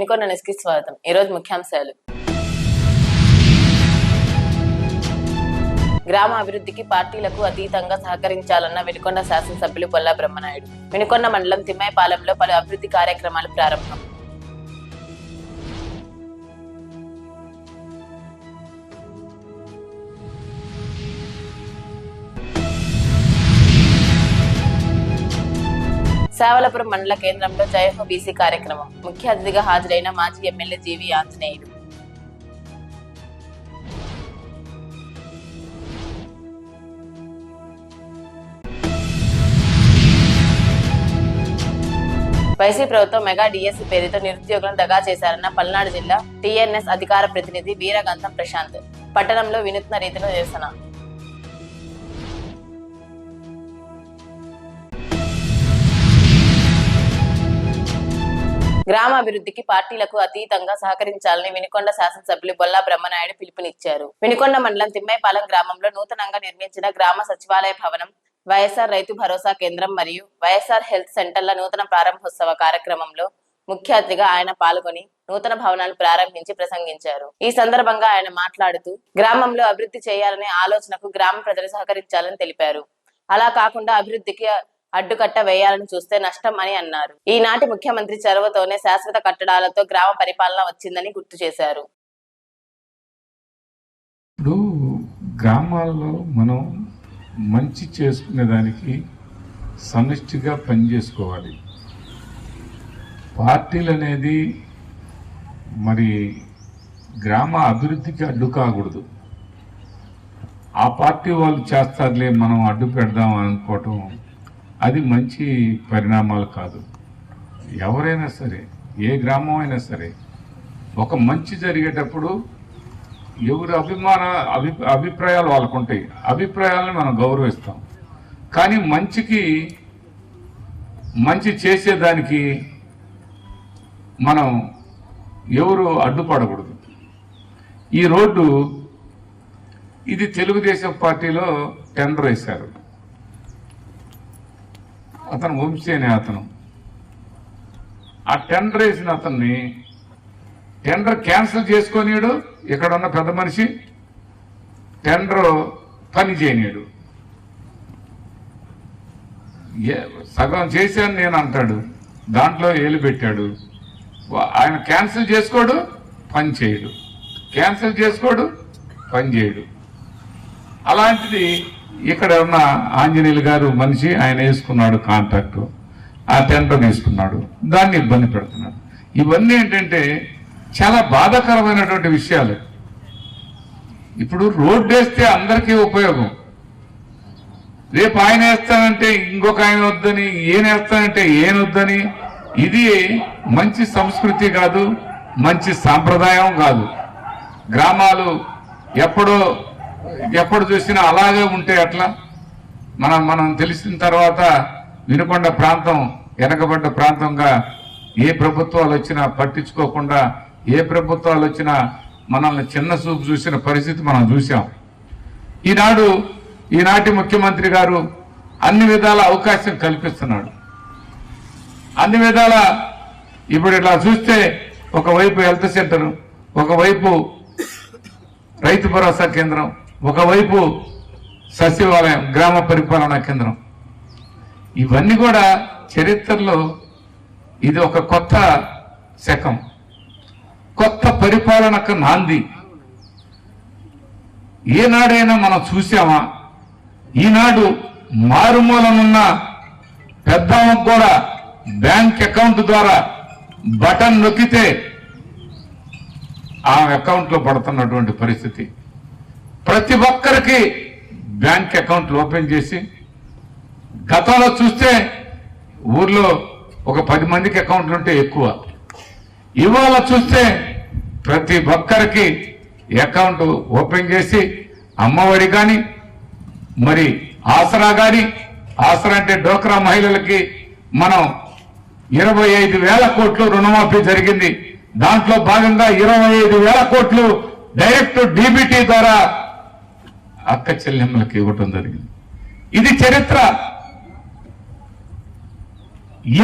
వినుకొండ న్యూస్కి స్వాగతం. ఈరోజు ముఖ్యాంశాలు. గ్రామ అభివృద్ధికి పార్టీలకు అతీతంగా సహకరించాలన్న వినుకొండ శాసనసభ్యులు పొల్లా బ్రహ్మనాయుడు. వినుకొండ మండలం తిమ్మాయిపాలెంలో పలు అభివృద్ధి కార్యక్రమాలు ప్రారంభం. సేవలపురం మండల కేంద్రంలో జయహో బీసీ కార్యక్రమం. ముఖ్య అతిథిగా హాజరైన మాజీ ఎమ్మెల్యే జీవి ఆంజనేయులు. వైసీపీ ప్రభుత్వం మెగా డిఎస్సి పేరుతో నిరుద్యోగులను దగా చేశారన్న పల్నాడు జిల్లా టీఎన్ఎస్ అధికార ప్రతినిధి వీరగంతం ప్రశాంత్. పట్టణంలో వినూత్న రీతిలో నిరసన. గ్రామాభివృద్ధికి పార్టీలకు అతీతంగా సహకరించాలని వినుకొండ శాసనసభ్యులు పొల్లా బ్రహ్మనాయుడు పిలుపునిచ్చారు. వినుకొండ మండలం తిమ్మాయిపాలెం గ్రామంలో నూతనంగా నిర్మించిన గ్రామ సచివాలయ భవనం, వైఎస్ఆర్ రైతు భరోసా కేంద్రం మరియు వైఎస్ఆర్ హెల్త్ సెంటర్ల నూతన ప్రారంభోత్సవ కార్యక్రమంలో ముఖ్య అతిథిగా ఆయన పాల్గొని నూతన భవనాలు ప్రారంభించి ప్రసంగించారు. ఈ సందర్భంగా ఆయన మాట్లాడుతూ గ్రామంలో అభివృద్ధి చేయాలనే ఆలోచనకు గ్రామ ప్రజలు సహకరించాలని తెలిపారు. అలా కాకుండా అభివృద్ధికి అడ్డుకట్ట వేయాలని చూస్తే నష్టం అని అన్నారు. ఈనాటి ముఖ్యమంత్రి చొరవతోనే శాశ్వత కట్టడాలతో గ్రామ పరిపాలన వచ్చిందని గుర్తు చేశారు. ఇప్పుడు గ్రామాల్లో మనం మంచి చేసుకునే దానికి సమిష్టిగా పనిచేసుకోవాలి. పార్టీలు అనేది మరి గ్రామ అభివృద్ధికి అడ్డు కాకూడదు. ఆ పార్టీ వాళ్ళు చేస్తారులే మనం అడ్డు పెడదాం అనుకోవటం అది మంచి పరిణామాలు కాదు. ఎవరైనా సరే, ఏ గ్రామం అయినా సరే, ఒక మంచి జరిగేటప్పుడు ఎవరి అభిప్రాయాలు వాళ్ళకు ఉంటాయి. అభిప్రాయాలను మనం గౌరవిస్తాం. కానీ మంచి చేసేదానికి మనం ఎవరు అడ్డుపడకూడదు. ఈ రోడ్డు ఇది తెలుగుదేశం పార్టీలో టెండర్ వేశారు. అతను వంశీ అనే అతను, ఆ టెండర్ వేసిన అతన్ని టెండర్ క్యాన్సిల్ చేసుకొనిడు. ఇక్కడ ఉన్న పెద్ద మనిషి టెండర్ పని చేయనీడు. సగం చేశాను నేను అంటాడు, దాంట్లో ఏలు పెట్టాడు. ఆయన క్యాన్సిల్ చేసుకోడు, పని చేయడు. క్యాన్సిల్ చేసుకోడు, పని చేయడు. అలాంటిది ఇక్కడ ఉన్న ఆంజనేయులు గారు మనిషి, ఆయన వేసుకున్నాడు కాంట్రాక్టు, ఆ టెండర్ తీసుకున్నాడు, దాన్ని ఇబ్బంది పెడుతున్నాడు. ఇవన్నీ ఏంటంటే చాలా బాధాకరమైనటువంటి విషయాలు. ఇప్పుడు రోడ్డు వేస్తే అందరికీ ఉపయోగం. రేపు ఆయన వేస్తానంటే ఇంకొక ఆయన వద్దని, ఈయన వేస్తానంటే ఈయన వద్దని, ఇది మంచి సంస్కృతి కాదు, మంచి సాంప్రదాయం కాదు. గ్రామాలు ఎప్పుడు చూసినా అలాగే ఉంటే అట్లా. మనం తెలిసిన తర్వాత వినుకొండ ప్రాంతం వెనకబడ్డ ప్రాంతంగా ఏ ప్రభుత్వాలు వచ్చినా పట్టించుకోకుండా, ఏ ప్రభుత్వాలు వచ్చినా మనల్ని చిన్న చూపు చూసిన పరిస్థితి మనం చూసాం. ఈనాటి ముఖ్యమంత్రి గారు అన్ని విధాల అవకాశం కల్పిస్తున్నాడు. అన్ని విధాల ఇప్పుడు ఇట్లా చూస్తే ఒకవైపు హెల్త్ సెంటర్, ఒకవైపు రైతు భరోసా కేంద్రం, ఒకవైపు సచివాలయం, గ్రామ పరిపాలనా కేంద్రం. ఇవన్నీ కూడా చరిత్రలో ఇది ఒక కొత్త శకం, కొత్త పరిపాలనకు నాంది. ఏనాడైనా మనం చూసామా? ఈనాడు మారుమూలనున్న పెద్దమ్మకు కూడా బ్యాంక్ అకౌంట్ ద్వారా బటన్ నొక్కితే ఆ అకౌంట్లో పడుతున్నటువంటి పరిస్థితి. ప్రతి ఒక్కరికి బ్యాంక్ అకౌంట్లు ఓపెన్ చేసి, గతంలో చూస్తే ఊర్లో ఒక 10 మందికి అకౌంట్లు ఉంటే ఎక్కువ. ఇవాళ చూస్తే ప్రతి ఒక్కరికి అకౌంట్ ఓపెన్ చేసి అమ్మఒడి కానీ, మరి ఆసరా కానీ, ఆసరా అంటే డోక్రా మహిళలకి మనం 25,000 కోట్లు రుణమాఫీ జరిగింది. దాంట్లో భాగంగా 25,000 కోట్లు డైరెక్ట్ డీబీటీ ద్వారా అక్క చెల్లెమ్మలకి ఇవ్వటం జరిగింది. ఇది చరిత్ర.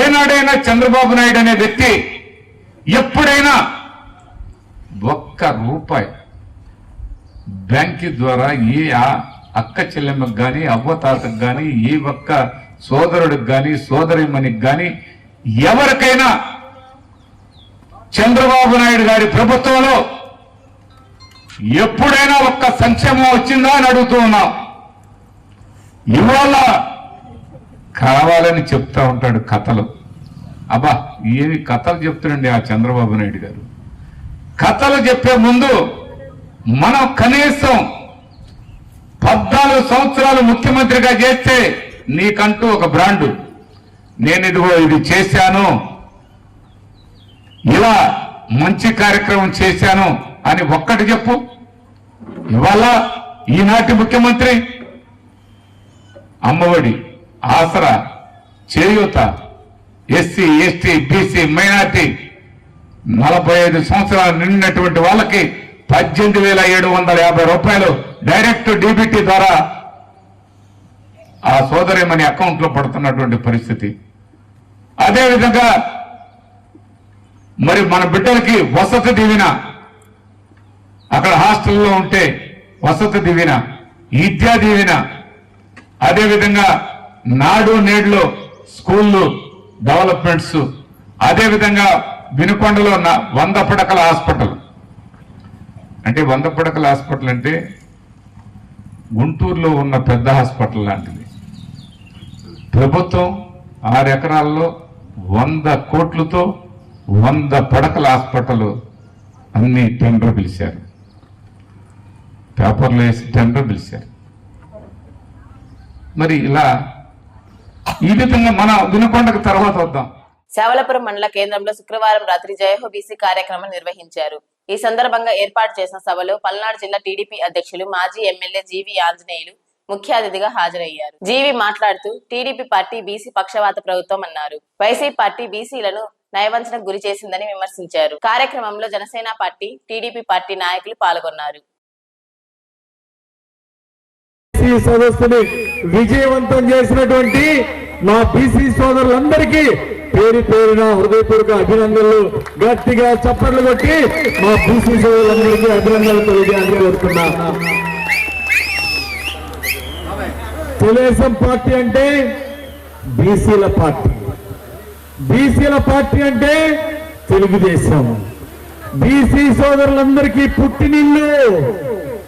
ఏనాడైనా చంద్రబాబు నాయుడు అనే వ్యక్తి ఎప్పుడైనా ఒక్క రూపాయి బ్యాంకు ద్వారా ఏ అక్క చెల్లెమ్మకి కానీ అవ్వతాతకు కానీ ఏ ఒక్క సోదరుడికి కానీ సోదరిమణికి కానీ ఎవరికైనా చంద్రబాబు నాయుడు గారి ప్రభుత్వంలో ఎప్పుడైనా ఒక్క సంక్షేమం వచ్చిందా అని అడుగుతూ ఉన్నాం. ఇవాళ కావాలని చెప్తా ఉంటాడు కథలు. అబ్బా ఏమి కథలు చెప్తాడండి ఆ చంద్రబాబు నాయుడు గారు. కథలు చెప్పే ముందు మనం కనీసం 14 సంవత్సరాలు ముఖ్యమంత్రిగా చేస్తే నీకంటూ ఒక బ్రాండు, నేను ఇదిగో ఇది చేశాను, ఇలా మంచి కార్యక్రమం చేశాను అని ఒక్కటి చెప్పు. ఇవాళ ఈనాటి ముఖ్యమంత్రి అమ్మఒడి, ఆసరా, చేయూత, ఎస్సీ ఎస్టీ బీసీ మైనార్టీ 45 సంవత్సరాలు నిండినటువంటి వాళ్ళకి 18,750 రూపాయలు డైరెక్ట్ డీబీటీ ద్వారా ఆ సోదరిమణి అకౌంట్ లో పడుతున్నటువంటి పరిస్థితి. అదేవిధంగా మరి మన బిడ్డలకి వసతి దీవెన, అక్కడ హాస్టల్లో ఉంటే వసతి దీవెన, విద్యా దీవెన, అదేవిధంగా నాడు నేడులో స్కూళ్ళు డెవలప్మెంట్స్, అదేవిధంగా వినుకొండలో 100 పడకల హాస్పిటల్. అంటే 100 పడకల హాస్పిటల్ అంటే గుంటూరులో ఉన్న పెద్ద హాస్పిటల్ లాంటిది. ప్రభుత్వం 6 ఎకరాల్లో 100 కోట్లతో 100 పడకల హాస్పిటల్ అన్ని టెండర్ పిలిచారు, పేపర్లో వేసి టెండర్ పిలిచారు. మరి ఇలా ఈ విధంగా మన వినుకొండకు తర్వాత వద్దాం. శావలపురం మండల కేంద్రంలో శుక్రవారం రాత్రి జయహో బీసీ కార్యక్రమం నిర్వహించారు. ఈ సందర్భంగా ఏర్పాటు చేసిన సభలో పల్నాడు జిల్లా టీడీపీ అధ్యక్షులు మాజీ ఎమ్మెల్యే జీవి ఆంజనేయులు ముఖ్య అతిథిగా హాజరయ్యారు. జీవి మాట్లాడుతూ టీడీపీ పార్టీ బీసీ పక్షవాత ప్రభుత్వం అన్నారు. వైసీపీ పార్టీ బీసీలను నయవంచనకు గురి చేసిందని విమర్శించారు. కార్యక్రమంలో జనసేన పార్టీ, టీడీపీ పార్టీ నాయకులు పాల్గొన్నారు. సదస్సుని విజయవంతం చేసినటువంటి మా బీసీ సోదరులందరికీ పేరు పేరున హృదయపూర్వక అభినందనలు. గట్టిగా చప్పట్లు కొట్టి మా బీసీ సోదరులందరికీ అభినందనలు తెలియజేయాలని కోరుతున్నా. తెలుగుదేశం పార్టీ అంటే బీసీల పార్టీ, బీసీల పార్టీ అంటే తెలుగుదేశం. బీసీ సోదరులందరికీ పుట్టినిల్లు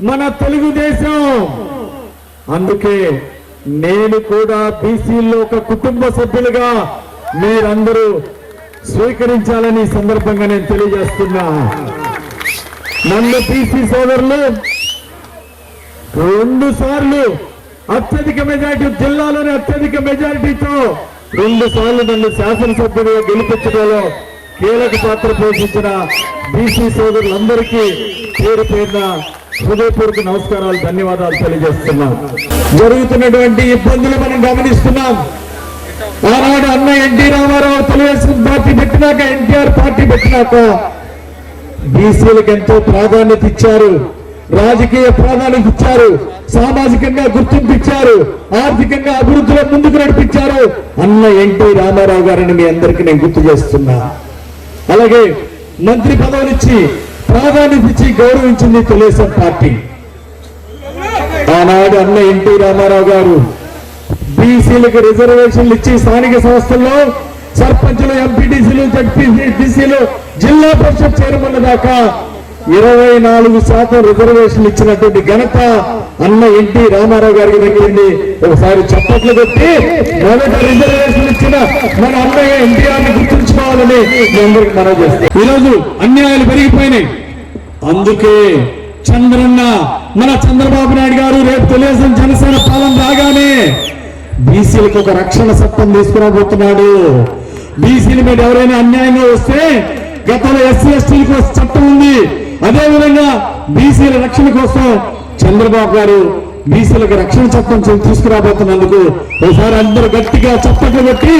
మన తెలుగుదేశం. అందుకే నేను కూడా బీసీల్లో ఒక కుటుంబ సభ్యులుగా మీరందరూ స్వీకరించాలని సందర్భంగా నేను తెలియజేస్తున్నా. నన్ను బీసీ సోదరులు 2 సార్లు అత్యధిక మెజారిటీ, జిల్లాలోని అత్యధిక మెజారిటీతో 2 సార్లు నన్ను శాసనసభ్యుడిగా గెలిపించడంలో కీలక పాత్ర పోషించిన బీసీ సోదరులందరికీ పేరు పేరున హృదయపూర్వక నమస్కారాలు, ధన్యవాదాలు తెలియజేస్తున్నాం. జరుగుతున్నటువంటి ఇబ్బందులు మనం గమనిస్తున్నాం. ఆనాడు అన్న ఎన్టీ రామారావు తెలుగుదేశం పార్టీ పెట్టినాక, ఎన్టీఆర్ పార్టీ పెట్టినాక బీసీలకు ఎంతో ప్రాధాన్యత ఇచ్చారు, రాజకీయ ప్రాధాన్యత ఇచ్చారు, సామాజికంగా గుర్తింపు ఇచ్చారు, ఆర్థికంగా అభివృద్ధిలో ముందుకు నడిపించారు అన్న ఎన్టీ రామారావు గారిని మీ అందరికీ నేను గుర్తు చేస్తున్నా. అలాగే మంత్రి పదవులిచ్చి ప్రాధాన్యత ఇచ్చి గౌరవించింది తెలుగుదేశం పార్టీ. ఆనాడు అన్న ఎన్టీ రామారావు గారు బీసీలకు రిజర్వేషన్లు ఇచ్చి స్థానిక సంస్థల్లో సర్పంచులు, ఎంపీటీసీలు, జడ్పీటీసీలు, జిల్లా పరిషత్ చైర్మన్ల దాకా 24% రిజర్వేషన్లు ఇచ్చినటువంటి ఘనత అన్న ఎన్టీ రామారావు గారికి దక్కింది. ఒకసారి చప్పట్లు కొట్టి మొదట రిజర్వేషన్లు ఇచ్చిన మన అన్నయ్య ఎన్టీఆర్ ని గుర్తుంచుకోవాలని మీ అందరికి మనం చేస్తాం. ఈరోజు అన్యాయాలు పెరిగిపోయినాయి. అందుకే చంద్రన్న, మన చంద్రబాబు నాయుడు గారు రేపు తెలుగుదేశం జనసేన పాలన రాగానే బీసీలకు ఒక రక్షణ చట్టం తీసుకురాబోతున్నాడు. బీసీల మీద ఎవరైనా అన్యాయంగా వస్తే గతంలో ఎస్సీ ఎస్టీలకు చట్టం ఉంది. అదేవిధంగా బీసీల రక్షణ కోసం చంద్రబాబు గారు బీసీలకు రక్షణ చట్టం తీసుకురాబోతున్నందుకు ఒకసారి అందరూ గట్టిగా చప్పట్లు కొట్టి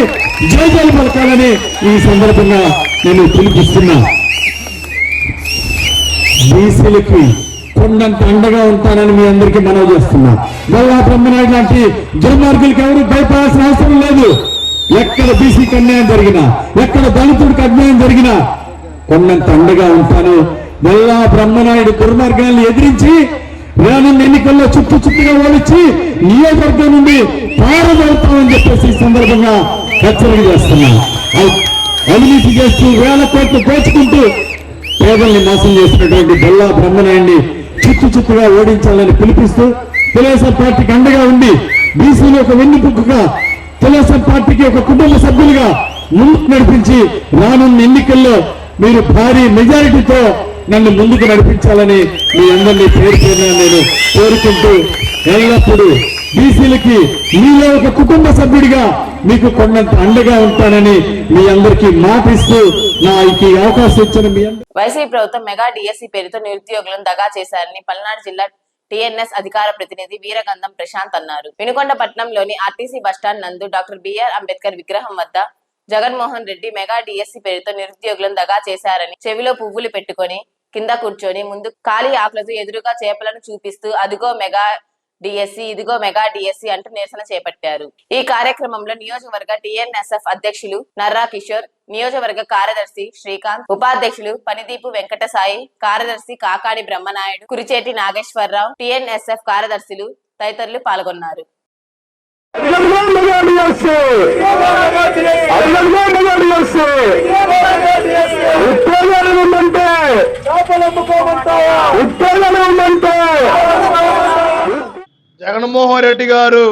జయజయలు పలకాలని ఈ సందర్భంగా నేను పిలిపిస్తున్నా. బీసీలకి కొండంత అండగా ఉంటానని మీ అందరికీ మనవి చేస్తున్నా. గల్లా బ్రహ్మనాయుడు లాంటి దుర్మార్గులకి ఎవరు భయపడాల్సిన అవసరం లేదు. ఎక్కడ బీసీకి అన్యాయం జరిగినా, ఎక్కడ దళితుడికి అన్యాయం జరిగినా కొన్నంత అండగా ఉంటాను. బొల్లా బ్రహ్మనాయుడు దుర్మార్గాన్ని ఎదిరించి రానున్న ఎన్నికల్లో చుట్టుగా ఓడించి నియోజకవర్గం నుండి పారదోలుతామని చెప్పేసి ఈ సందర్భంగా హెచ్చరిక చేస్తున్నాను. అవినీతి చేస్తూ వేల కోట్లు దోచుకుంటూ పేదల్ని మోసం చేసినటువంటి బొల్లా బ్రహ్మనాయుడిని చుట్టుగా ఓడించాలని పిలిపిస్తూ తెలుగుదేశం పార్టీకి అండగా ఉండి బీసీలో ఒక వెన్నుపుక్కగా తెలుగుదేశం పార్టీకి ఒక కుటుంబ సభ్యులుగా ముందుకు నడిపించి రానున్న ఎన్నికల్లో మీరు భారీ మెజారిటీతో నన్ను ముందుకు నడిపించాలని మీ అందరినీ పేరు నేను కోరుకుంటూ ఎల్లప్పుడూ బీసీలకి మీలో ఒక కుటుంబ సభ్యుడిగా మీకు కొన్నంత అండగా ఉంటానని మీ అందరికీ మాటిస్తూ నాకు అవకాశం ఇచ్చిన మీ వైసీపీ ప్రభుత్వం మెగా డిఎస్సి పేరుతో నిరుద్యోగులను దగా చేశారని పల్నాడు జిల్లా టిఎన్ఎస్ అధికార ప్రతినిధి వీరగంధం ప్రశాంత్ అన్నారు. వినుకొండ పట్టణంలోని ఆర్టీసీ బస్టాండ్ నందు డాక్టర్ బిఆర్ అంబేద్కర్ విగ్రహం వద్ద జగన్మోహన్ రెడ్డి మెగా డిఎస్సి పేరుతో నిరుద్యోగులను దగా చేశారని చెవిలో పువ్వులు పెట్టుకొని కింద కూర్చొని ముందు ఖాళీ ఆకులతో ఎదురుగా చేపలను చూపిస్తూ అదిగో మెగా డిఎస్సి ఇదిగో మెగా డిఎస్సి అంటూ నిరసన చేపట్టారు. ఈ కార్యక్రమంలో నియోజకవర్గ టిఎన్ఎస్ఎఫ్ అధ్యక్షులు నర్రా కిషోర్, నియోజకవర్గ కార్యదర్శి శ్రీకాంత్, ఉపాధ్యక్షులు పనిదీపు వెంకటసాయి, కార్యదర్శి కాకాడి బ్రహ్మనాయుడు, కురిచేటి నాగేశ్వరరావు, టిఎన్ఎస్ఎఫ్ కార్యదర్శులు తదితరులు పాల్గొన్నారు. జగన్మోహన్ రెడ్డి గారు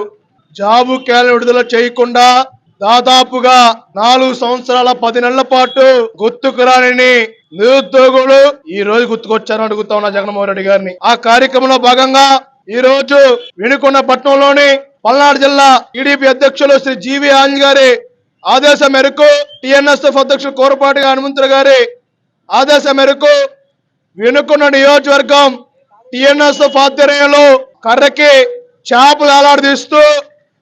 జాబు క్యాలెండర్ విడుదల చేయకుండా దాదాపుగా 4 సంవత్సరాల 10 నెలల పాటు గుర్తుకు రాని నిరుద్యోగులు ఈ రోజు గుర్తుకొచ్చారని అడుగుతా ఉన్నా జగన్మోహన్ రెడ్డి గారిని. ఆ కార్యక్రమంలో భాగంగా ఈ రోజు వినుకొండ పట్టణంలోని పల్నాడు జిల్లా టీడీపీ అధ్యక్షులు శ్రీ జీవి ఆంజనేయ గారి ఆదేశం మేరకు, టిఎన్ఎస్ఎఫ్ అధ్యక్షులు కోరపాటి హనుమంతులు గారి ఆదేశం మేరకు వినుకొండ నియోజకవర్గం టిఎన్ఎస్ఎఫ్ ఆధ్వర్యంలో కర్రకి చేపలు వేలాడదీస్తూ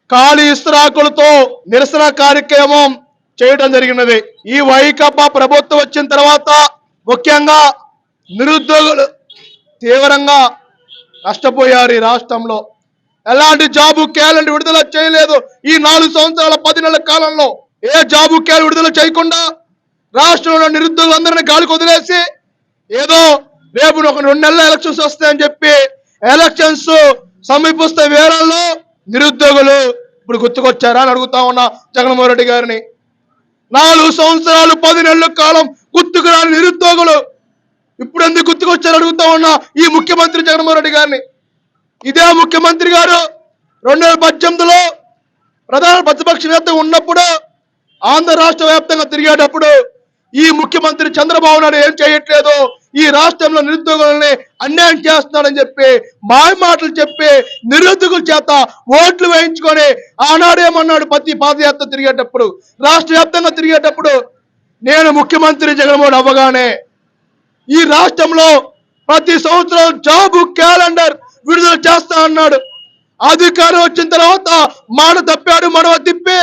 ఖాళీ ఇస్త్రాకులతో నిరసన కార్యక్రమం చేయడం జరిగినది. ఈ వైకాపా ప్రభుత్వం వచ్చిన తర్వాత ముఖ్యంగా నిరుద్యోగులు తీవ్రంగా నష్టపోయారు. ఈ రాష్ట్రంలో ఎలాంటి జాబు క్యాలెండర్ విడుదల చేయలేదు. ఈ 4 సంవత్సరాల 10 నెలల కాలంలో ఏ జాబు క్యాలెండర్ విడుదల చేయకుండా రాష్ట్రంలో నిరుద్యోగులందరినీ గాలికి వదిలేసి ఏదో రేపు ఒక 2 నెలల ఎలక్షన్స్ వస్తాయని చెప్పి ఎలక్షన్స్ సమీపిస్తే వేళల్లో నిరుద్యోగులు ఇప్పుడు గుర్తుకొచ్చారా అని అడుగుతా ఉన్నా జగన్మోహన్ రెడ్డి గారిని. 4 సంవత్సరాలు 10 నెలల కాలం గుర్తుకు రాని నిరుద్యోగులు ఇప్పుడు ఎందుకు గుర్తుకొచ్చారు అడుగుతా ఉన్నా ఈ ముఖ్యమంత్రి జగన్మోహన్ రెడ్డి గారిని. ఇదే ముఖ్యమంత్రి గారు 2018లో ప్రధాన ప్రతిపక్ష నేత ఉన్నప్పుడు ఆంధ్ర రాష్ట్ర వ్యాప్తంగా తిరిగేటప్పుడు ఈ ముఖ్యమంత్రి చంద్రబాబు నాయుడు ఏం చేయట్లేదు, ఈ రాష్ట్రంలో నిరుద్యోగులని అన్యాయం చేస్తున్నాడని చెప్పి మాయ మాటలు చెప్పి నిరుద్యోగుల చేత ఓట్లు వేయించుకొని ఆనాడేమన్నాడు ప్రతి పాదయాత్ర తిరిగేటప్పుడు, రాష్ట్ర వ్యాప్తంగా తిరిగేటప్పుడు నేను ముఖ్యమంత్రి జగన్మోహన్ అవ్వగానే ఈ రాష్ట్రంలో ప్రతి సంవత్సరం జాబు క్యాలెండర్ విడుదల చేస్తా అన్నాడు. అధికారం వచ్చిన తర్వాత మాట తప్పాడు, మడవ తిప్పి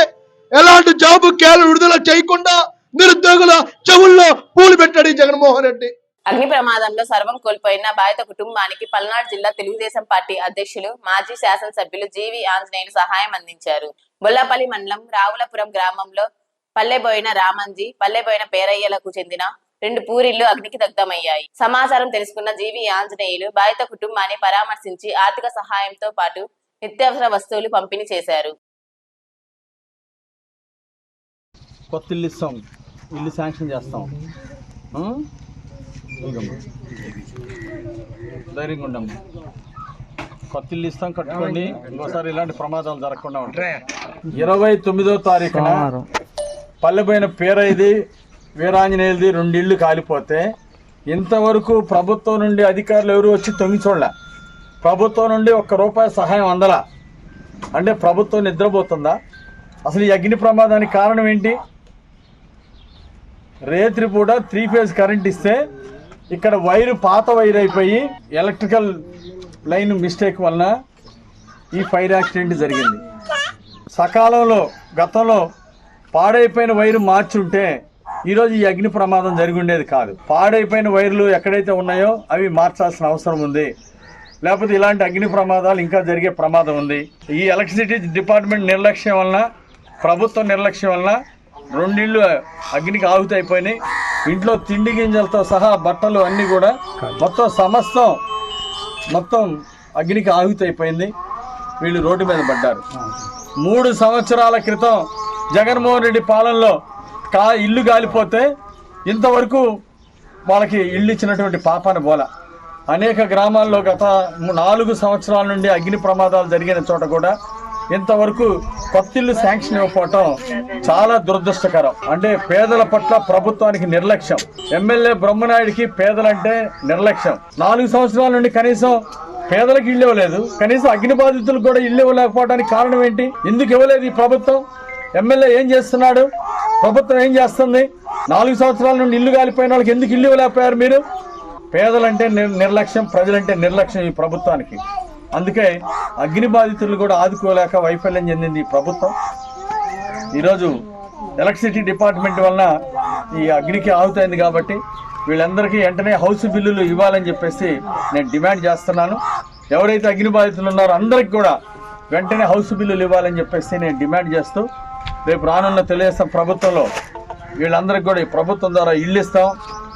ఎలాంటి జాబు క్యాలెండర్ విడుదల చేయకుండా నిరుద్యోగుల చెవుల్లో పూలు పెట్టాడు జగన్మోహన్ రెడ్డి. అగ్ని ప్రమాదంలో సర్వం కోల్పోయిన బాధిత కుటుంబానికి పల్నాడు జిల్లా తెలుగుదేశం పార్టీ అధ్యక్షులు మాజీ శాసనసభ్యులు జీవి ఆంజనేయులు సహాయం అందించారు. బొల్లపల్లి మండలం రావులపురం గ్రామంలో పల్లెబోయిన రామంజీ, పల్లెబోయిన పేరయ్యలకు చెందిన 2 పూరిళ్లు అగ్నికి దగ్ధమయ్యాయి. సమాచారం తెలుసుకున్న జీవి ఆంజనేయులు బాధిత కుటుంబాన్ని పరామర్శించి ఆర్థిక సహాయంతో పాటు నిత్యావసర వస్తువులు పంపిణీ చేశారు. కొత్త ఇల్లు ఇస్తాం, ఇల్లు శాంక్షన్ చేస్తాం. ధైర్యంగా ఉండమ్మా, కొత్త ఇల్లు ఇస్తాం, కట్టుకోండి. ఇంకోసారి ఇలాంటి ప్రమాదాలు జరగకుండా ఉంటాయి. 29వ తారీఖున పల్లెపోయిన పేరైది వీరాంజనేయులది 2 ఇళ్ళు కాలిపోతే ఇంతవరకు ప్రభుత్వం నుండి అధికారులు ఎవరు వచ్చి తొంగి చూడలే. ప్రభుత్వం నుండి ₹1 సహాయం అందలా. అంటే ప్రభుత్వం నిద్రపోతుందా? అసలు ఈ అగ్ని ప్రమాదానికి కారణం ఏంటి? రేత్రి పూట 3 ఫేజ్ కరెంట్ ఇస్తే ఇక్కడ వైరు పాత వైర్ అయిపోయి ఎలక్ట్రికల్ లైన్ మిస్టేక్ వలన ఈ ఫైర్ యాక్సిడెంట్ జరిగింది. సకాలంలో గతంలో పాడైపోయిన వైరు మార్చుంటే ఈరోజు ఈ అగ్ని ప్రమాదం జరిగి ఉండేది కాదు. పాడైపోయిన వైర్లు ఎక్కడైతే ఉన్నాయో అవి మార్చాల్సిన అవసరం ఉంది. లేకపోతే ఇలాంటి అగ్ని ప్రమాదాలు ఇంకా జరిగే ప్రమాదం ఉంది. ఈ ఎలక్ట్రిసిటీ డిపార్ట్మెంట్ నిర్లక్ష్యం వలన, ప్రభుత్వ నిర్లక్ష్యం వలన 2 ఇళ్ళు అగ్నికి ఆహుతైపోయినాయి. ఇంట్లో తిండి గింజలతో సహా బట్టలు అన్నీ కూడా మొత్తం అగ్నికి ఆహుతైపోయింది. వీళ్ళు రోడ్డు మీద పడ్డారు. 3 సంవత్సరాల క్రితం జగన్మోహన్ రెడ్డి పాలనలో ఇల్లు గాలిపోతే ఇంతవరకు వాళ్ళకి ఇల్లు ఇచ్చినటువంటి పాపాన బోల. అనేక గ్రామాల్లో గత 4 సంవత్సరాల నుండి అగ్ని ప్రమాదాలు జరిగిన చోట కూడా ఇంతవరకు కొత్తిల్లు శాంక్షన్ ఇవ్వకపోవటం చాలా దురదృష్టకరం. అంటే పేదల పట్ల ప్రభుత్వానికి నిర్లక్ష్యం. ఎమ్మెల్యే బ్రహ్మనాయుడికి పేదలంటే నిర్లక్ష్యం. 4 సంవత్సరాల నుండి కనీసం పేదలకు ఇల్లు ఇవ్వలేదు. కనీసం అగ్ని బాధితులకు కూడా ఇల్లు ఇవ్వలేకపోవడానికి కారణం ఏంటి? ఎందుకు ఇవ్వలేదు ఈ ప్రభుత్వం? ఎమ్మెల్యే ఏం చేస్తున్నాడు? ప్రభుత్వం ఏం చేస్తుంది? 4 సంవత్సరాల నుండి ఇల్లు కాలిపోయిన వాళ్ళకి ఎందుకు ఇల్లు ఇవ్వలేకపోయారు మీరు? పేదలంటే నిర్లక్ష్యం, ప్రజలంటే నిర్లక్ష్యం ఈ ప్రభుత్వానికి. అందుకే అగ్ని బాధితులు కూడా ఆదుకోలేక వైఫల్యం చెందింది ఈ ప్రభుత్వం. ఈరోజు ఎలక్ట్రిసిటీ డిపార్ట్మెంట్ వలన ఈ అగ్నికి ఆహుతైంది కాబట్టి వీళ్ళందరికీ వెంటనే హౌస్ బిల్లులు ఇవ్వాలని చెప్పేసి నేను డిమాండ్ చేస్తున్నాను. ఎవరైతే అగ్ని బాధితులు ఉన్నారో అందరికి కూడా వెంటనే హౌస్ బిల్లులు ఇవ్వాలని చెప్పేసి నేను డిమాండ్ చేస్తూ రేపు రానున్న తెలుగుదేశం ప్రభుత్వంలో వీళ్ళందరికీ కూడా ఈ ప్రభుత్వం ద్వారా ఇల్లు ఇస్తాం,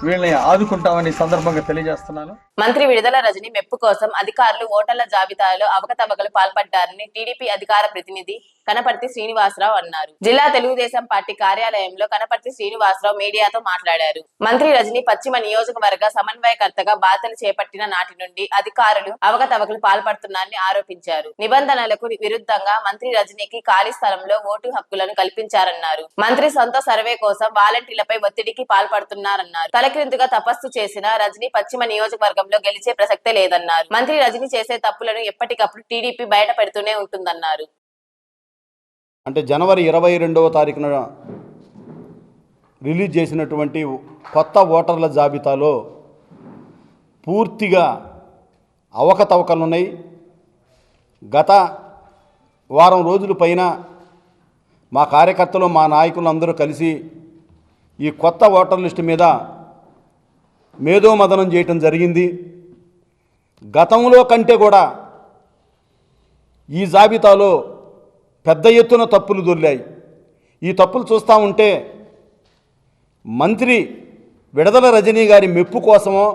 వీళ్ళని ఆదుకుంటామని సందర్భంగా తెలియజేస్తున్నాను. మంత్రి విడుదల రజని మెప్పు కోసం అధికారులు ఓటర్ల జాబితాలో అవకతవకలు పాల్పడ్డారని టీడీపీ అధికార ప్రతినిధి కనపర్తి శ్రీనివాసరావు అన్నారు. జిల్లా తెలుగుదేశం పార్టీ కార్యాలయంలో కనపర్తి శ్రీనివాసరావు మీడియాతో మాట్లాడారు. మంత్రి రజని పశ్చిమ నియోజకవర్గ సమన్వయకర్తగా బాధ్యతలు చేపట్టిన నాటి నుండి అధికారులు అవకతవకలు పాల్పడుతున్నారని ఆరోపించారు. నిబంధనలకు విరుద్ధంగా మంత్రి రజనీకి ఖాళీ స్థలంలో ఓటు హక్కులను కల్పించారన్నారు. మంత్రి సొంత సర్వే కోసం వాలంటీర్లపై ఒత్తిడికి పాల్పడుతున్నారన్నారు. తలక్రిందుగా తపస్సు చేసిన రజనీ పశ్చిమ నియోజకవర్గంలో గెలిచే ప్రసక్తే లేదన్నారు. మంత్రి రజనీ చేసే తప్పులను ఎప్పటికప్పుడు టీడీపీ బయట పెడుతూనే ఉంటుందన్నారు. అంటే జనవరి 22వ తారీఖున రిలీజ్ చేసినటువంటి కొత్త ఓటర్ల జాబితాలో పూర్తిగా అవకతవకలు ఉన్నాయి. గత వారం రోజుల పైన మా కార్యకర్తలు, మా నాయకులు అందరూ కలిసి ఈ కొత్త ఓటర్ లిస్టు మీద మేధోమథనం చేయటం జరిగింది. గతంలో కంటే కూడా ఈ జాబితాలో పెద్ద ఎత్తున తప్పులు దొర్లాయి. ఈ తప్పులు చూస్తూ ఉంటే మంత్రి విడుదల రజనీ గారి మెప్పు కోసమో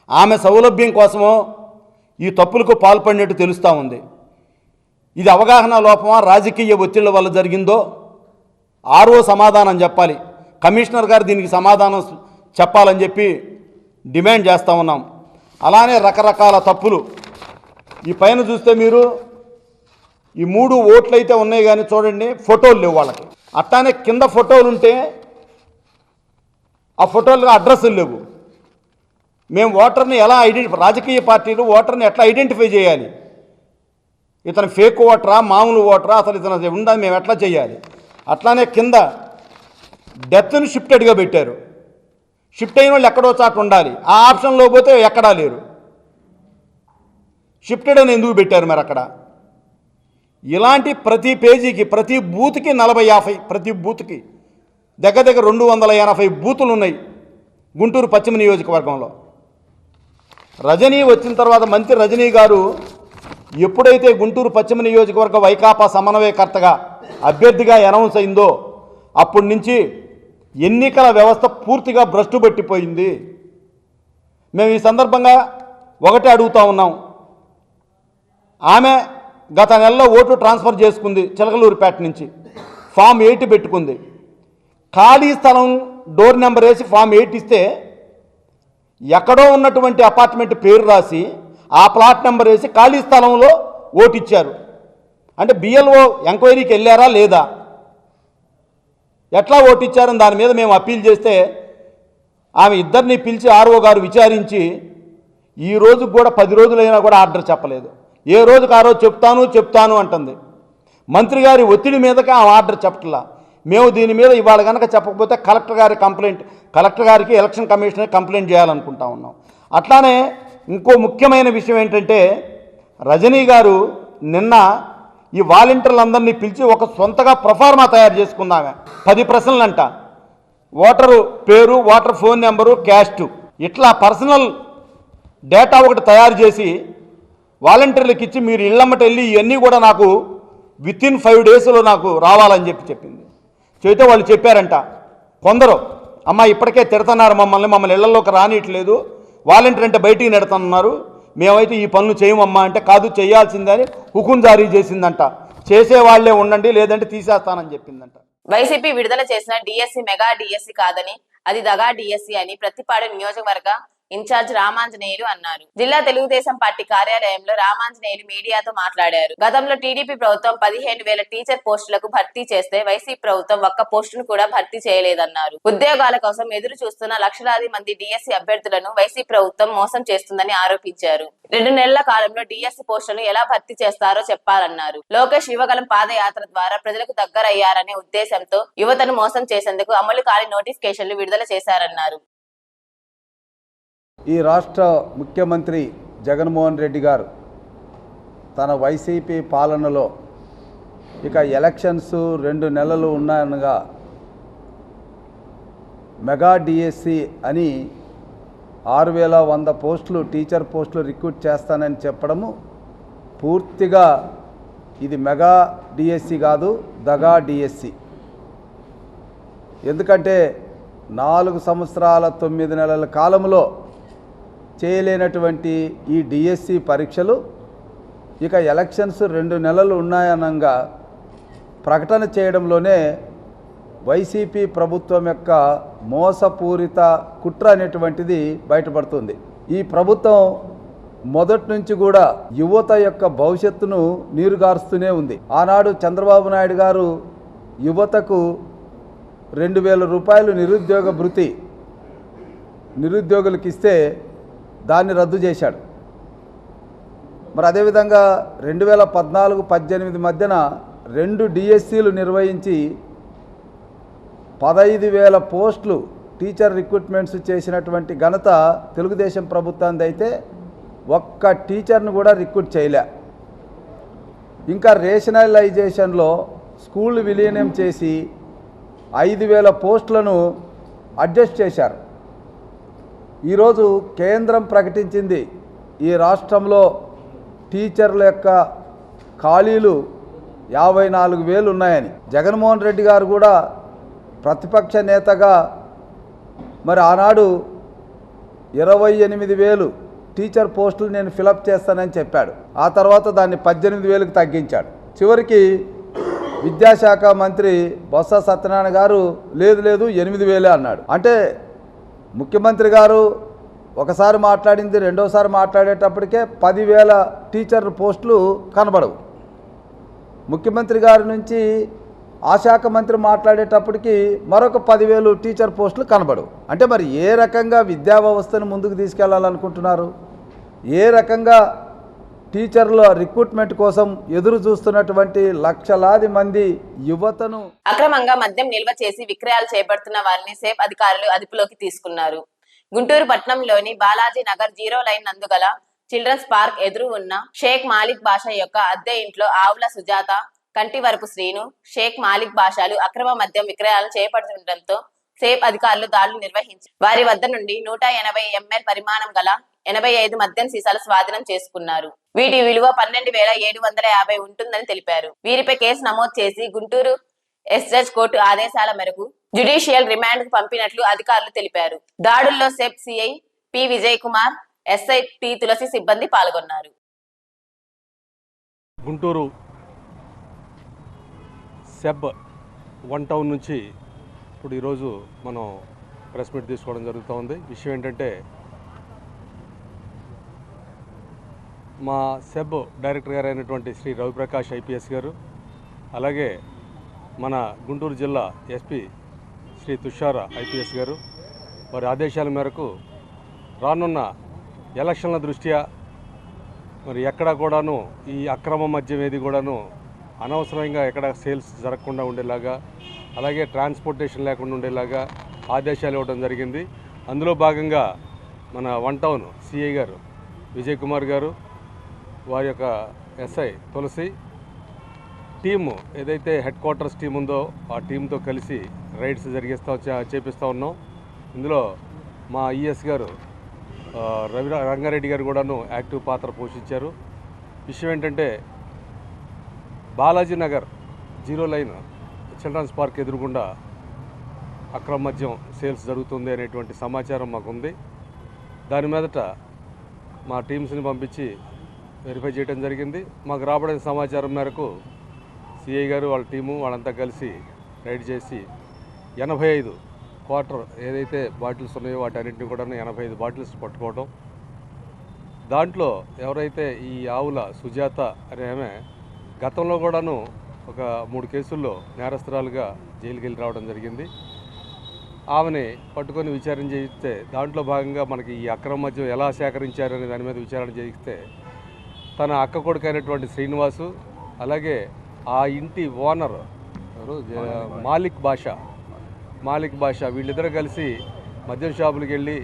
ఆమె సౌలభ్యం కోసమో ఈ తప్పులకు పాల్పడినట్టు తెలుస్తూ ఉంది. ఇది అవగాహన లోపమా, రాజకీయ ఒత్తిళ్ల వల్ల జరిగిందో ఆర్ఓ సమాధానం చెప్పాలి. కమిషనర్ గారు దీనికి సమాధానం చెప్పాలని చెప్పి డిమాండ్ చేస్తూ ఉన్నాం. అలానే రకరకాల తప్పులు ఈ పైన చూస్తే మీరు ఈ 3 ఓట్లు అయితే ఉన్నాయి కానీ చూడండి, ఫోటోలు లేవు వాళ్ళకి. అట్లానే కింద ఫోటోలు ఉంటే ఆ ఫోటోలు అడ్రస్లు లేవు. మేము ఓటర్ని ఎలా రాజకీయ పార్టీలు ఓటర్ని ఎట్లా ఐడెంటిఫై చేయాలి? ఇతను ఫేక్ ఓటరా, మామూలు ఓటరా, అసలు ఇతను ఉందని మేము ఎట్లా చేయాలి? అట్లానే కింద డెత్ని షిఫ్టెడ్గా పెట్టారు. షిఫ్ట్ అయిన వాళ్ళు ఎక్కడో చాటు ఉండాలి. ఆ ఆప్షన్లో పోతే ఎక్కడా లేరు. షిఫ్టెడ్ అని ఎందుకు పెట్టారు మరి అక్కడ? ఇలాంటి ప్రతి పేజీకి, ప్రతి బూత్కి 40-50, ప్రతి బూత్కి దగ్గర 280 బూతులు ఉన్నాయి గుంటూరు పశ్చిమ నియోజకవర్గంలో. రజనీ వచ్చిన తర్వాత మంత్రి రజనీ గారు ఎప్పుడైతే గుంటూరు పశ్చిమ నియోజకవర్గ వైకాపా సమన్వయకర్తగా అభ్యర్థిగా అనౌన్స్ అయిందో అప్పటి నుంచి ఎన్నికల వ్యవస్థ పూర్తిగా భ్రష్టు పట్టిపోయింది. మేము ఈ సందర్భంగా ఒకటే అడుగుతూ ఉన్నాం. ఆమె గత నెలలో ఓటు ట్రాన్స్ఫర్ చేసుకుంది చిలకలూరుపేట నుంచి. ఫామ్ 8 పెట్టుకుంది. ఖాళీ స్థలం డోర్ నెంబర్ వేసి ఫామ్ 8 ఇస్తే ఎక్కడో ఉన్నటువంటి అపార్ట్మెంట్ పేరు రాసి ఆ ప్లాట్ నెంబర్ వేసి ఖాళీ స్థలంలో ఓటు ఇచ్చారు. అంటే బిఎల్ఓ ఎంక్వైరీకి వెళ్ళారా లేదా, ఎట్లా ఓటు ఇచ్చారని దాని మీద మేము అప్పీల్ చేస్తే ఆమె ఇద్దరిని పిలిచి ఆర్ఓ గారు విచారించి ఈ రోజుకు కూడా 10 రోజులైనా కూడా ఆర్డర్ చెప్పలేదు. ఏ రోజుకు ఆ రోజు చెప్తాను అంటుంది. మంత్రి గారి ఒత్తిడి మీదకి ఆ ఆర్డర్ చెప్పట్లా. మేము దీని మీద ఇవాళ కనుక చెప్పకపోతే కలెక్టర్ గారికి ఎలక్షన్ కమిషనర్ కంప్లైంట్ చేయాలనుకుంటా ఉన్నాం. అట్లానే ఇంకో ముఖ్యమైన విషయం ఏంటంటే రజనీ గారు నిన్న ఈ వాలంటీర్లందరినీ పిలిచి ఒక సొంతగా ప్రొఫార్మా తయారు చేసుకుందామే. 10 ప్రశ్నలంట. ఓటరు పేరు, ఓటర్ ఫోన్ నెంబరు, క్యాస్ట్, ఇట్లా పర్సనల్ డేటా ఒకటి తయారు చేసి వాలంటీర్లకు ఇచ్చి మీరు ఇళ్ళమ్మట వెళ్ళి ఇవన్నీ కూడా నాకు వితిన్ 5 డేస్లో నాకు రావాలని చెప్పింది. చెబితే వాళ్ళు చెప్పారంట కొందరు, అమ్మ ఇప్పటికే తిడుతున్నారు మమ్మల్ని ఇళ్లలోకి రానియట్లేదు, వాలంటీర్ అంటే బయటికి నెడుతున్నారు, మేమైతే ఈ పనులు చేయమమ్మా అంటే కాదు చేయాల్సిందని హుకుం జారీ చేసిందంట. చేసేవాళ్లే ఉండండి లేదంటే తీసేస్తానని చెప్పిందంట. వైసీపీ విడుదల చేసిన డిఎస్సి మెగా డిఎస్సి కాదని అది దగా డిఎస్సి అని ప్రతిపాడు నియోజకవర్గ ఇన్ఛార్జ్ రామాంజనేయులు అన్నారు. జిల్లా తెలుగుదేశం పార్టీ కార్యాలయంలో రామాంజనేయులు మీడియాతో మాట్లాడారు. గతంలో టీడీపీ ప్రభుత్వం 15,000 టీచర్ పోస్టులకు భర్తీ చేస్తే వైసీపీ ప్రభుత్వం ఒక్క పోస్టును కూడా భర్తీ చేయలేదన్నారు. ఉద్యోగాల కోసం ఎదురు చూస్తున్న లక్షలాది మంది డిఎస్సి అభ్యర్థులను వైసీపీ ప్రభుత్వం మోసం చేస్తుందని ఆరోపించారు. 2 నెలల కాలంలో డిఎస్సి పోస్టులను ఎలా భర్తీ చేస్తారో చెప్పాలన్నారు. లోకేష్ యువగలం పాదయాత్ర ద్వారా ప్రజలకు దగ్గరయ్యారనే ఉద్దేశంతో యువతను మోసం చేసేందుకు అమలు కాని నోటిఫికేషన్లు విడుదల చేశారన్నారు. ఈ రాష్ట్ర ముఖ్యమంత్రి జగన్మోహన్ రెడ్డి గారు తన వైసీపీ పాలనలో ఇక ఎలక్షన్స్ 2 నెలలు ఉన్నాయనగా మెగా డిఎస్సి అని 6,100 పోస్టులు టీచర్ పోస్టులు రిక్రూట్ చేస్తానని చెప్పడము పూర్తిగా ఇది మెగా డిఎస్సి కాదు, దగా డిఎస్సి. ఎందుకంటే 4 సంవత్సరాల 9 నెలల కాలంలో చేయలేనటువంటి ఈ డిఎస్సి పరీక్షలు ఇక ఎలక్షన్స్ 2 నెలలు ఉన్నాయనగా ప్రకటన చేయడంలోనే వైసీపీ ప్రభుత్వం యొక్క మోసపూరిత కుట్ర అనేటువంటిది బయటపడుతుంది. ఈ ప్రభుత్వం మొదటి నుంచి కూడా యువత యొక్క భవిష్యత్తును నీరుగారుస్తూనే ఉంది. ఆనాడు చంద్రబాబు నాయుడు గారు యువతకు 2,000 రూపాయలు నిరుద్యోగ భృతి నిరుద్యోగులకు ఇస్తే దాన్ని రద్దు చేశాడు. మరి అదేవిధంగా 2014-18 మధ్యన 2 డిఎస్సీలు నిర్వహించి 15,000 పోస్టులు టీచర్ రిక్రూట్మెంట్స్ చేసినటువంటి ఘనత తెలుగుదేశం ప్రభుత్వానికి అయితే ఒక్క టీచర్ను కూడా రిక్రూట్ చేయలే. ఇంకా రేషనలైజేషన్లో స్కూల్ విలీనం చేసి 5,000 పోస్టులను అడ్జస్ట్ చేశారు. ఈరోజు కేంద్రం ప్రకటించింది ఈ రాష్ట్రంలో టీచర్ల యొక్క ఖాళీలు 54,000 ఉన్నాయని. జగన్మోహన్ రెడ్డి గారు కూడా ప్రతిపక్ష నేతగా మరి ఆనాడు 28,000 టీచర్ పోస్టులు నేను ఫిలప్ చేస్తానని చెప్పాడు. ఆ తర్వాత దాన్ని 18,000కు తగ్గించాడు. చివరికి విద్యాశాఖ మంత్రి బొత్స సత్యనారాయణ గారు లేదు 8,000 అన్నాడు. అంటే ముఖ్యమంత్రి గారు ఒకసారి మాట్లాడింది రెండోసారి మాట్లాడేటప్పటికే 10,000 టీచర్ పోస్టులు కనబడవు. ముఖ్యమంత్రి గారి నుంచి ఆ శాఖ మంత్రి మాట్లాడేటప్పటికి మరొక 10,000 టీచర్ పోస్టులు కనబడవు. అంటే మరి ఏ రకంగా విద్యా వ్యవస్థను ముందుకు తీసుకెళ్లాలనుకుంటున్నారు? ఏ రకంగా టీచర్ల రిక్రూట్మెంట్ కోసం ఎదురు చూస్తున్నటువంటి లక్షలాది మంది యువతను అక్రమంగా మద్యం నిల్వ చేసి విక్రయాలు చేపడుతున్న వారిని సేఫ్ అధికారులు అదుపులోకి తీసుకున్నారు. గుంటూరు పట్టణంలోని బాలాజీ నగర్ 0 లైన్ నందుగల చిల్డ్రన్స్ పార్క్ ఎదురు ఉన్న షేక్ మాలిక్ బాషా యొక్క అద్దె ఇంట్లో ఆవుల సుజాత, కంటివరపు శ్రీను, షేక్ మాలిక్ బాషాలు అక్రమ మద్యం విక్రయాలను చేపడుతుండటంతో సేఫ్ అధికారులు దాడులు నిర్వహించి వారి వద్ద నుండి 180 ml పరిమాణం గల 85 మద్యం సీసాలు స్వాధీనం చేసుకున్నారు. వీటి విలువ 12,750 ఉంటుందని తెలిపారు. వీరిపై కేసు నమోదు చేసి గుంటూరు ఎస్జెడ్ కోర్టు ఆదేశాల మేరకు జ్యుడిషియల్ రిమాండ్ కు పంపినట్లు అధికారులు తెలిపారు. దాడుల్లో SEB CI P Vijay Kumar, SI T Tulasi సిబ్బంది పాల్గొన్నారు. గుంటూరు సెబ్ 1 టౌన్ నుంచి ఇప్పుడు ఈరోజు మనం ప్రెస్ మీట్ తీసుకోవడం జరుగుతూ ఉంది. విషయం ఏంటంటే మా సెబ్ డైరెక్టర్ గారు అయినటువంటి శ్రీ రవిప్రకాష్ ఐపీఎస్ గారు, అలాగే మన గుంటూరు జిల్లా ఎస్పీ శ్రీ తుషార ఐపీఎస్ గారు వారి ఆదేశాల మేరకు రానున్న ఎలక్షన్ల దృష్ట్యా మరి ఎక్కడా కూడాను ఈ అక్రమ మద్యం ఏది కూడాను అనవసరంగా ఎక్కడ సేల్స్ జరగకుండా ఉండేలాగా, అలాగే ట్రాన్స్పోర్టేషన్ లేకుండా ఉండేలాగా ఆదేశాలు ఇవ్వడం జరిగింది. అందులో భాగంగా మన 1 టౌన్ సిఐ గారు విజయ్ కుమార్ గారు, వారి యొక్క ఎస్ఐ తులసి టీము ఏదైతే హెడ్ క్వార్టర్స్ టీం ఉందో ఆ టీంతో కలిసి రైడ్స్ చేపిస్తూ ఉన్నాం. ఇందులో మా ఈఎస్ గారు రంగారెడ్డి గారు కూడాను యాక్టివ్ పాత్ర పోషించారు. విషయం ఏంటంటే Balaji Nagar 0 line children's park ఎదురుగుండా అక్రమ మద్యం సేల్స్ జరుగుతుంది అనేటువంటి సమాచారం మాకుంది. దాని మీదట మా టీమ్స్ని పంపించి వెరిఫై చేయడం జరిగింది. మాకు రాబడిన సమాచారం మేరకు సిఐ గారు వాళ్ళ టీము వాళ్ళంతా కలిసి రైడ్ చేసి 85 క్వార్టర్ ఏదైతే బాటిల్స్ ఉన్నాయో వాటన్నింటినీ కూడా 85 బాటిల్స్ పట్టుకోవడం. దాంట్లో ఎవరైతే ఈ ఆవుల సుజాత అనే ఆమె గతంలో కూడాను ఒక 3 కేసుల్లో నేరస్తురాలుగా జైలుకి వెళ్ళి రావడం జరిగింది. ఆమెని పట్టుకొని విచారణ చేయిస్తే దాంట్లో భాగంగా మనకి ఈ అక్రమ మద్యం ఎలా సేకరించారనే దాని మీద విచారణ చేయిస్తే తన అక్క కొడుకు అయినటువంటి శ్రీనివాసు, అలాగే ఆ ఇంటి ఓనర్ మాలిక్ బాషా వీళ్ళిద్దరూ కలిసి మద్యం షాపులకు వెళ్ళి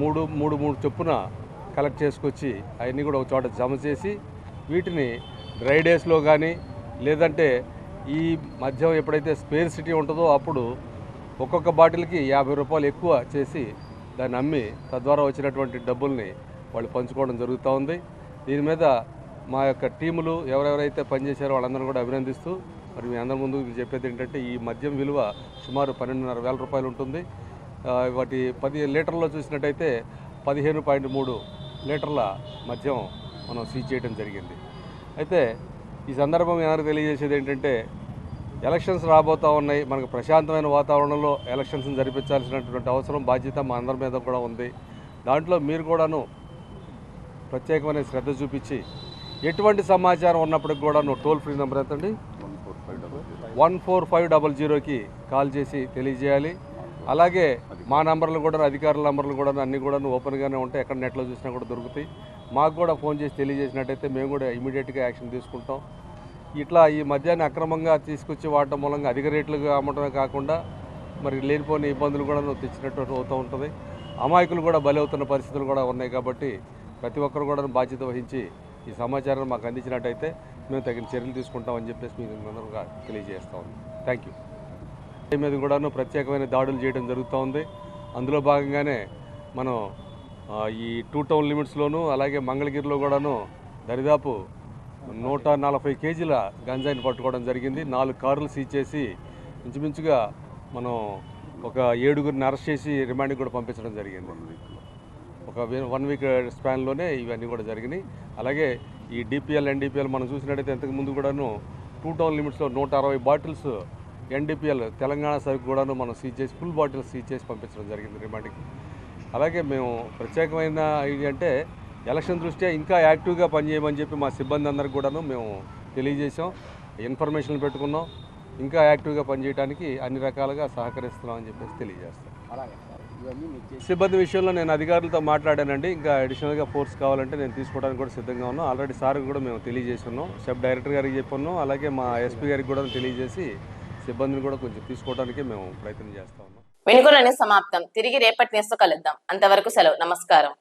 మూడు చొప్పున కలెక్ట్ చేసుకొచ్చి అవన్నీ కూడా ఒక చోట జమ చేసి వీటిని డ్రై డేస్లో కానీ లేదంటే ఈ మద్యం ఎప్పుడైతే స్పేర్ సిటీ ఉంటుందో అప్పుడు ఒక్కొక్క బాటిల్కి 50 రూపాయలు ఎక్కువ చేసి దాన్ని అమ్మి తద్వారా వచ్చినటువంటి డబ్బుల్ని వాళ్ళు పంచుకోవడం జరుగుతూ ఉంది. దీని మీద మా యొక్క టీములు ఎవరెవరైతే పనిచేశారో వాళ్ళందరూ కూడా అభినందిస్తూ మరి మీ అందరి ముందు చెప్పేది ఏంటంటే ఈ మద్యం విలువ సుమారు 12,500 రూపాయలు ఉంటుంది. వాటి 10 లీటర్లో చూసినట్టయితే 15.3 లీటర్ల మద్యం మనం సీజ్ చేయడం జరిగింది. అయితే ఈ సందర్భం ఎవరికి తెలియజేసేది ఏంటంటే ఎలక్షన్స్ రాబోతూ ఉన్నాయి. మనకు ప్రశాంతమైన వాతావరణంలో ఎలక్షన్స్ జరిపించాల్సినటువంటి అవసరం బాధ్యత మా అందరి మీద కూడా ఉంది. దాంట్లో మీరు కూడాను ప్రత్యేకమైన శ్రద్ధ చూపించి ఎటువంటి సమాచారం ఉన్నప్పటికి కూడాను టోల్ ఫ్రీ నెంబర్ ఎంతండి 14500కి కాల్ చేసి తెలియజేయాలి. అలాగే మా నంబర్లు కూడా అధికారుల నంబర్లు కూడా అన్నీ కూడా ఓపెన్గానే ఉంటాయి. ఎక్కడ నెట్లో చూసినా కూడా దొరుకుతాయి. మాకు కూడా ఫోన్ చేసి తెలియజేసినట్టయితే మేము కూడా ఇమీడియట్గా యాక్షన్ తీసుకుంటాం. ఇట్లా ఈ మద్యాన్ని అక్రమంగా తీసుకొచ్చి వాడటం మూలంగా అధిక రేట్లుగా అమ్మటమే కాకుండా మరి లేనిపోని ఇబ్బందులు కూడా తెచ్చినట్టు అవుతూ ఉంటుంది. అమాయకులు కూడా బలవుతున్న పరిస్థితులు కూడా ఉన్నాయి. కాబట్టి ప్రతి ఒక్కరు కూడా బాధ్యత వహించి ఈ సమాచారం మాకు అందించినట్టయితే మేము తగిన చర్యలు తీసుకుంటామని చెప్పేసి మీకు అందరూ తెలియజేస్తా ఉన్నాం. Thank you. మీద కూడాను ప్రత్యేకమైన దాడులు చేయడం జరుగుతూ ఉంది. అందులో భాగంగానే మనం ఈ 2 టౌన్ లిమిట్స్లోనూ అలాగే మంగళగిరిలో కూడాను దరిదాపు 140 కేజీల గంజాయిని పట్టుకోవడం జరిగింది. 4 కార్లు సీజ్ చేసి ఇంచుమించుగా మనం ఒక 7గురిని అరెస్ట్ చేసి రిమాండ్కి కూడా పంపించడం జరిగింది. ఒక 1 వీక్ స్పాన్లోనే ఇవన్నీ కూడా జరిగినాయి. అలాగే ఈ డిపిఎల్ ఎన్డిపిఎల్ మనం చూసినట్టయితే ఇంతకు ముందు కూడాను 2 టౌన్ లిమిట్స్లో 160 బాటిల్స్ ఎన్డిపిఎల్ తెలంగాణ సరుకు కూడాను మనం సీజ్ చేసి ఫుల్ బాటిల్స్ సీజ్ చేసి పంపించడం జరిగింది రిమాండ్కి. అలాగే మేము ప్రత్యేకమైన ఇది అంటే ఎలక్షన్ దృష్ట్యా ఇంకా యాక్టివ్గా పనిచేయమని చెప్పి మా సిబ్బంది అందరికి కూడాను మేము తెలియజేసాం. ఇన్ఫర్మేషన్ పెట్టుకున్నాం. ఇంకా యాక్టివ్గా పనిచేయడానికి అన్ని రకాలుగా సహకరిస్తున్నామని చెప్పేసి తెలియజేస్తాం. సిబ్బంది విషయంలో నేను అధికారులతో మాట్లాడానండి. ఇంకా అడిషనల్గా ఫోర్స్ కావాలంటే నేను తీసుకోవడానికి కూడా సిద్ధంగా ఉన్నాం. ఆల్రెడీ సార్ కూడా మేము తెలియజేసి ఉన్నాం. సబ్ డైరెక్టర్ గారికి చెప్పన్నాం. అలాగే మా ఎస్పీ గారికి కూడా తెలియజేసి సిబ్బందిని కూడా కొంచెం తీసుకోవడానికి మేము ప్రయత్నం చేస్తా ఉన్నాం. వినుకొనని సమాప్తం. తిరిగి రేపటి న్యూస్తో కలుద్దాం. అంతవరకు సెలవు. నమస్కారం.